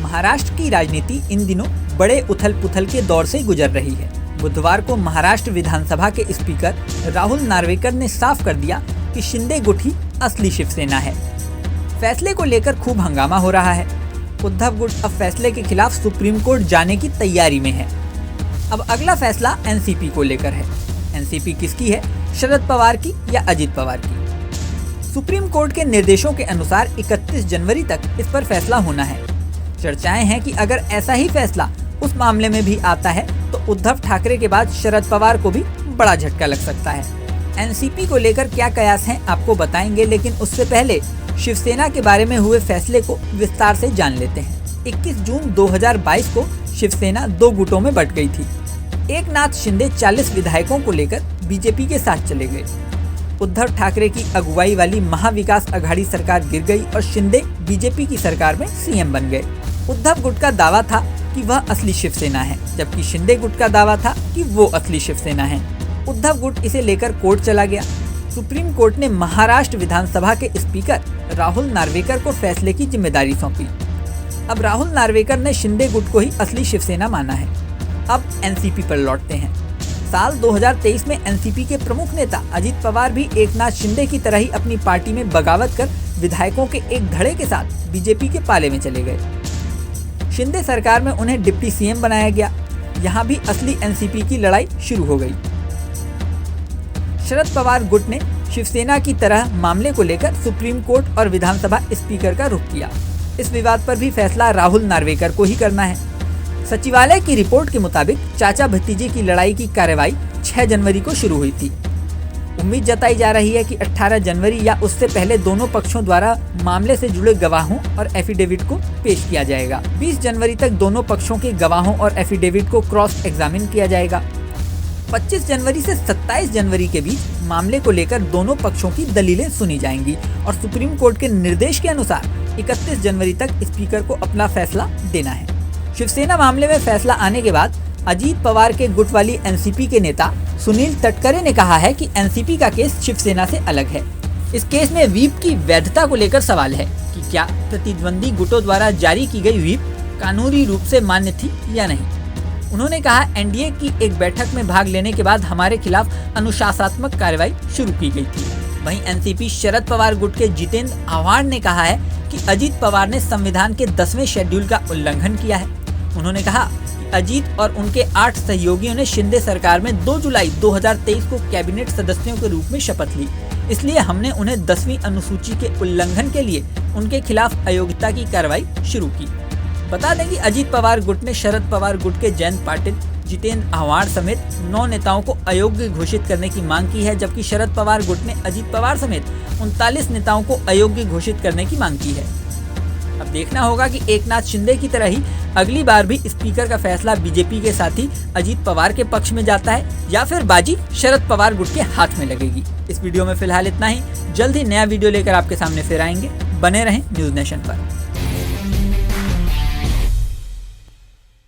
महाराष्ट्र की राजनीति इन दिनों बड़े उथल पुथल के दौर से गुजर रही है। बुधवार को महाराष्ट्र विधानसभा के स्पीकर राहुल नार्वेकर ने साफ कर दिया कि शिंदे गुट ही असली शिवसेना है। फैसले को लेकर खूब हंगामा हो रहा है। उद्धव गुट अब फैसले के खिलाफ सुप्रीम कोर्ट जाने की तैयारी में है। अब अगला फैसला एनसीपी को लेकर है। एनसीपी किसकी है, शरद पवार की या अजित पवार की? सुप्रीम कोर्ट के निर्देशों के अनुसार 31 जनवरी तक इस पर फैसला होना है। चर्चाएं हैं कि अगर ऐसा ही फैसला उस मामले में भी आता है तो उद्धव ठाकरे के बाद शरद पवार को भी बड़ा झटका लग सकता है। एनसीपी को लेकर क्या कयास हैं आपको बताएंगे, लेकिन उससे पहले शिवसेना के बारे में हुए फैसले को विस्तार से जान लेते हैं। 21 जून 2022 को शिवसेना 2 गुटों में बंट गई थी। एकनाथ शिंदे 40 विधायकों को लेकर बीजेपी के साथ चले गए। उद्धव ठाकरे की अगुवाई वाली महाविकास अघाड़ी सरकार गिर गई और शिंदे बीजेपी की सरकार में सीएम बन गए। उद्धव गुट का दावा था कि वह असली शिवसेना है, जबकि शिंदे गुट का दावा था कि वो असली शिवसेना है। उद्धव गुट इसे लेकर कोर्ट चला गया। सुप्रीम कोर्ट ने महाराष्ट्र विधानसभा के स्पीकर राहुल नार्वेकर को फैसले की जिम्मेदारी सौंपी। अब राहुल नार्वेकर ने शिंदे गुट को ही असली शिवसेना माना है। अब एनसीपी पर लौटते हैं। साल 2023 में एनसीपी के प्रमुख नेता अजित पवार भी एकनाथ शिंदे की तरह ही अपनी पार्टी में बगावत कर विधायकों के एक धड़े के साथ बीजेपी के पाले में चले गए। शिंदे सरकार में उन्हें डिप्टी सीएम बनाया गया। यहाँ भी असली एनसीपी की लड़ाई शुरू हो गई। शरद पवार गुट ने शिवसेना की तरह मामले को लेकर सुप्रीम कोर्ट और विधानसभा स्पीकर का रुख किया। इस विवाद पर भी फैसला राहुल नार्वेकर को ही करना है। सचिवालय की रिपोर्ट के मुताबिक चाचा भतीजे की लड़ाई की कार्रवाई 6 जनवरी को शुरू हुई थी। उम्मीद जताई जा रही है कि 18 जनवरी या उससे पहले दोनों पक्षों द्वारा मामले से जुड़े गवाहों और एफिडेविट को पेश किया जाएगा। 20 जनवरी तक दोनों पक्षों के गवाहों और एफिडेविट को क्रॉस एग्जामिन किया जाएगा। 25 जनवरी से 27 जनवरी के बीच मामले को लेकर दोनों पक्षों की दलीलें सुनी जाएंगी और सुप्रीम कोर्ट के निर्देश के अनुसार 31 जनवरी तक स्पीकर को अपना फैसला देना है। शिवसेना मामले में फैसला आने के बाद अजीत पवार के गुट वाली एनसीपी के नेता सुनील तटकरे ने कहा है कि एनसीपी का केस शिवसेना से अलग है। इस केस में व्हीप की वैधता को लेकर सवाल है कि क्या प्रतिद्वंदी गुटों द्वारा जारी की गई व्हीप कानूनी रूप से मान्य थी या नहीं। उन्होंने कहा, एनडीए की एक बैठक में भाग लेने के बाद हमारे खिलाफ अनुशासनात्मक कार्रवाई शुरू की गई थी। वहीं एनसीपी शरद पवार गुट के जितेंद्र आव्हाड ने कहा है कि अजीत पवार ने संविधान के 10वें शेड्यूल का उल्लंघन किया है। उन्होंने कहा कि अजीत और उनके 8 सहयोगियों ने शिंदे सरकार में 2 जुलाई 2023 को कैबिनेट सदस्यों के रूप में शपथ ली, इसलिए हमने उन्हें 10वीं अनुसूची के उल्लंघन के लिए उनके खिलाफ अयोग्यता की कार्रवाई शुरू की। बता दें कि अजीत पवार गुट ने शरद पवार गुट के जयंत पाटिल, जितेंद्र आव्हाड समेत 9 नेताओं को अयोग्य घोषित करने की मांग की है, जबकि शरद पवार गुट ने अजीत पवार समेत 39 नेताओं को अयोग्य घोषित करने की मांग की है। अब देखना होगा कि एकनाथ शिंदे की तरह ही अगली बार भी स्पीकर का फैसला बीजेपी के साथी अजीत पवार के पक्ष में जाता है या फिर बाजी शरद पवार गुट के हाथ में लगेगी। इस वीडियो में फिलहाल इतना ही। जल्द ही नया वीडियो लेकर आपके सामने फिर आएंगे। बने रहें न्यूज़ नेशन पर।